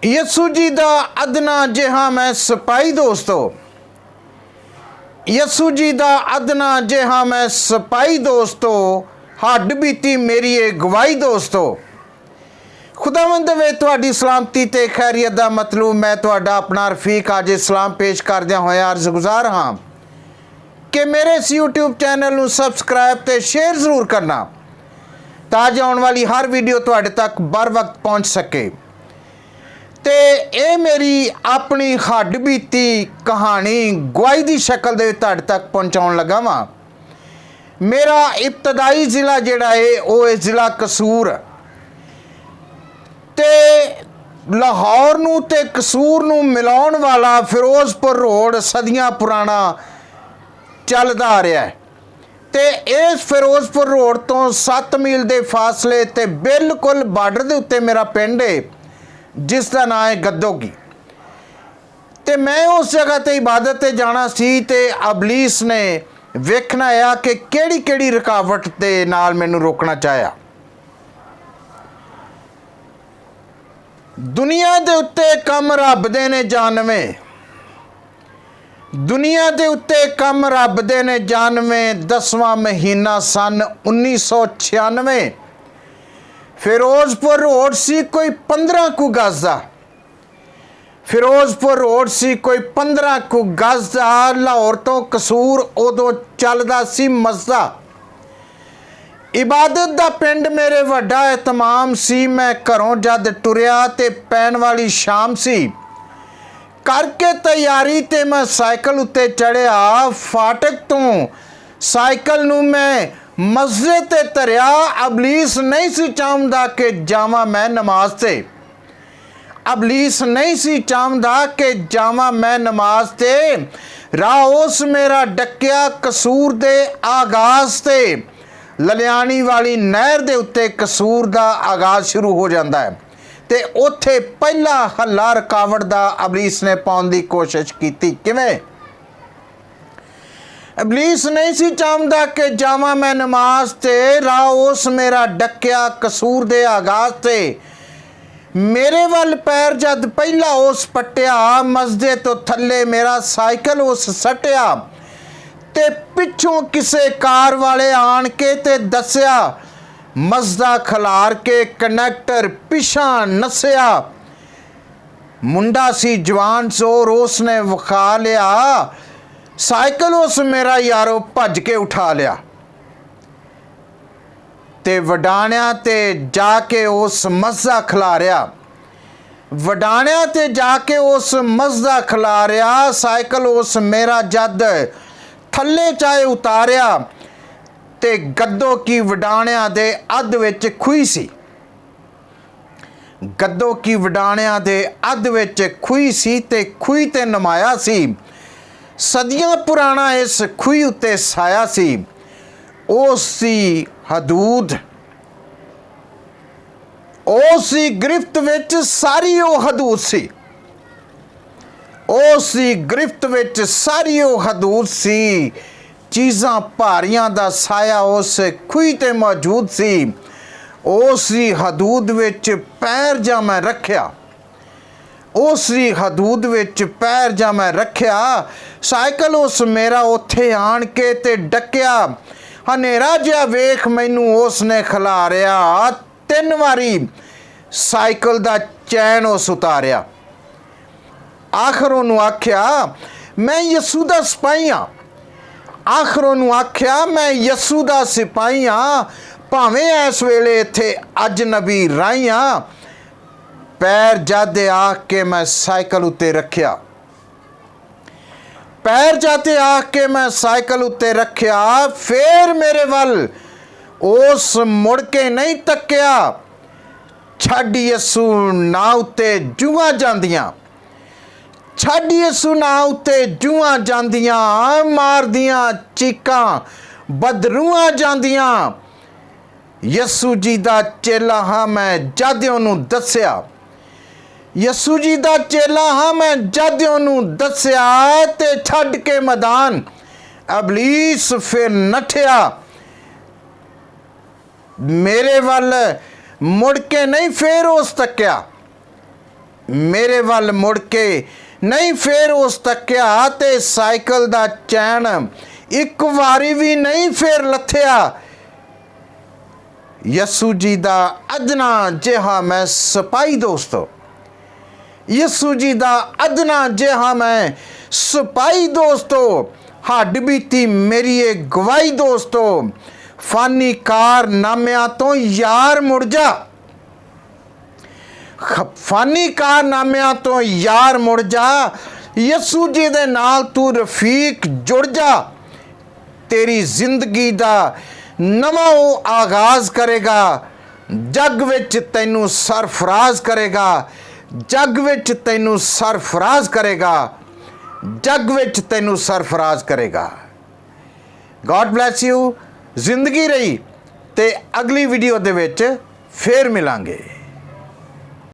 ਯਸੂ ਜੀ ਦਾ ਅਦਨਾ ਜਿਹਾ ਮੈਂ ਸਿਪਾਹੀ ਦੋਸਤੋ, ਯਸੂ ਜੀ ਦਾ ਅਦਨਾ ਜਿਹਾ ਮੈਂ ਸਿਪਾਹੀ ਦੋਸਤੋ, ਹੱਡ ਬੀਤੀ ਮੇਰੀ ਇਹ ਗਵਾਹੀ ਦੋਸਤੋ। खुदावंद वे तुहाडी सलामती ते खैरियत दा मतलूब मैं तुहाडा अपना रफीक आज सलाम पेश करदिया होया अर्ज़गुज़ार हाँ कि मेरे इस यूट्यूब चैनल नूं सबसक्राइब ते शेयर ज़रूर करना ताकि आने वाली हर वीडियो तुहाडे तक बर वक्त पहुँच सके। ते ये मेरी अपनी हड्ड बीती कहानी गवाही की शक्ल दे तुहाडे तक पहुँचाउण लगा वां। मेरा इब्तदाई ज़िला जिहड़ा है वो है ज़िला कसूर ते लाहौर नूं ते कसूर नूं मिलाउण वाला फिरोजपुर रोड सदियां पुराना चलदा आ रहा है। ते इस फिरोजपुर रोड तो 7 मील के फासले ते बिल्कुल बार्डर के उत्ते मेरा पिंड है जिसका नाम है गद्दोगी। ते मैं उस जगह ते इबादत ते जाना सी ते अबलीस ने वेखना आ कि केड़ी केड़ी रुकावट के नाल मैनू रोकना चाहया। दुनिया दे उत्ते कम रब दे ने जानवें, दुनिया दे उत्ते कम रब दे ने जानवें। 10वां महीना सन 1996 फिरोजपुर रोड सी कोई 15 कु गज दा, फिरोजपुर रोड सी कोई 15 कु गज दा। लाहौर तो कसूर उदों चलदा सी मसदा। इबादत दा पिंड मेरे वड्डा एहतमाम सी। मैं घरों जद टुरिया ते पैण वाली शाम सी करके तैयारी ते मैं साइकिल उत्ते चढ़िया। फाटक तो साइकिल नूं मैं मस्जिद ते धरिया। अबलीस नहीं सी चाहता कि जावां मैं नमाज ते, अबलीस नहीं सी चाहता कि जावां मैं नमाज ते। राह उस मेरा डकिया कसूर दे आगाज ते। ललियानी वाली नहर दे उत्ते कसूर दा आगाज शुरू हो जाता है ते उत्थे पहला हल्ला रुकावट दा अबलीस ने पाउण दी कोशिश की। किवें? अबलीस नहीं सी चाहता कि जावां मैं नमाज ते। राह उस मेरा डकिया कसूर दे आगाज ते। मेरे वल पैर जद पहला उस पट्टिया। मसदे तो थले मेरा साइकिल उस सटिया ते पिछों किसे कार वाले आन के ते दसिया। मसदा खलार के कनैक्टर पिछा नसिया। मुंडा सी जवान जोर उसने विखा लिया। साइकिल उस मेरा यारो भज के उठा लिया ते वडाणिया ते जाके उस मसदा खिलारिया। वडाणिया ते जाके उस मसदा खिलारिया। साइकिल उस मेरा जद थले चाहे उतारिया ते गद्दो की वडाणिया दे अध विच खुई सी। गद्दो की वडाणिया दे अध विच खुई सी ते खुई ते नमाया सी। सदियां पुराना इस खुई उत्ते साया सी। ओ सी हदूद, ओ सी गिरफ्त विच सारी ओ हदूद सी। उसी गिरफ्त विच सारी ओ हदूद सी। चीज़ां भारियां दा साया उस खुई ते मौजूद सी। उसी हदूद विच पैर जा मैं रखिया, उसी हदूद विच पैर जा मैं रखिया। साइकिल उस मेरा उत्थे आन के ते डकिया। हनेरा जिहा वेख मैनू उसने खिलारिया। 3 वारी साइकिल दा चैन उस उतारिया। आखिर उन्होंने आख्या मैं यसू दा सिपाही हाँ। आखिर उन्होंने आख्या मैं यसू दा सिपाही हाँ। भावें इस वेले इत्थे अजनबी राही हाँ। पैर जाते आख के मैं साइकिल उत्ते रखिया। पैर जाते आख के मैं साइकिल उत्ते रखिया। फिर मेरे वल उस मुड़ के नहीं तकिया। छड्ड यसू ना उत्ते जुआं जांदियां, छड्ड यसू ना उत्ते जुआं जांदियां। मारदियां चीकां बदरूआं जांदियां। यसू जी दा चेला हाँ मैं जद ओनू दस्या। यसू जी दा चेला हाँ मैं जद ओनू दस्या ते छड्ड के मैदान अबलीस फिर नठिया। मेरे वल मुड़ के नहीं फिर उस तकिया। ਮੇਰੇ ਵੱਲ ਮੁੜ ਕੇ ਨਹੀਂ ਫੇਰ ਉਸ ਤੱਕਿਆ ਤੇ ਸਾਈਕਲ ਦਾ ਚੈਨ ਇੱਕ ਵਾਰੀ ਵੀ ਨਹੀਂ ਫੇਰ ਲੱਥਿਆ। ਯਿਸੂ ਜੀ ਦਾ ਅਦਨਾ ਜਿਹਾ ਮੈਂ ਸਿਪਾਹੀ ਦੋਸਤੋ, ਯਿਸੂ ਜੀ ਦਾ ਅਦਨਾ ਜਿਹਾ ਮੈਂ ਸਿਪਾਹੀ ਦੋਸਤੋ, ਹੱਡ ਬੀਤੀ ਮੇਰੀ ਇਹ ਗਵਾਹੀ ਦੋਸਤੋ, ਫਾਨੀ ਕਾਰਨਾਮਿਆਂ ਤੋਂ ਯਾਰ ਮੁੜ ਜਾ, ਫਾਨੀ ਕਾਰਨਾਮਿਆਂ ਤੋਂ ਯਾਰ ਮੁੜ ਜਾ, ਯਿਸੂ ਜੀ ਦੇ ਨਾਲ ਤੂੰ ਰਫੀਕ ਜੁੜ ਜਾ। ਤੇਰੀ ਜ਼ਿੰਦਗੀ ਦਾ ਨਵਾਂ ਉਹ ਆਗਾਜ਼ ਕਰੇਗਾ, ਜੱਗ ਵਿੱਚ ਤੈਨੂੰ ਸਰਫਰਾਜ਼ ਕਰੇਗਾ, ਜੱਗ ਵਿੱਚ ਤੈਨੂੰ ਸਰਫਰਾਜ਼ ਕਰੇਗਾ, ਜੱਗ ਵਿੱਚ ਤੈਨੂੰ ਸਰਫਰਾਜ਼ ਕਰੇਗਾ। God bless you. ਜ਼ਿੰਦਗੀ ਰਹੀ ਤੇ ਅਗਲੀ ਵੀਡੀਓ ਦੇ ਵਿੱਚ ਫੇਰ ਮਿਲਾਂਗੇ।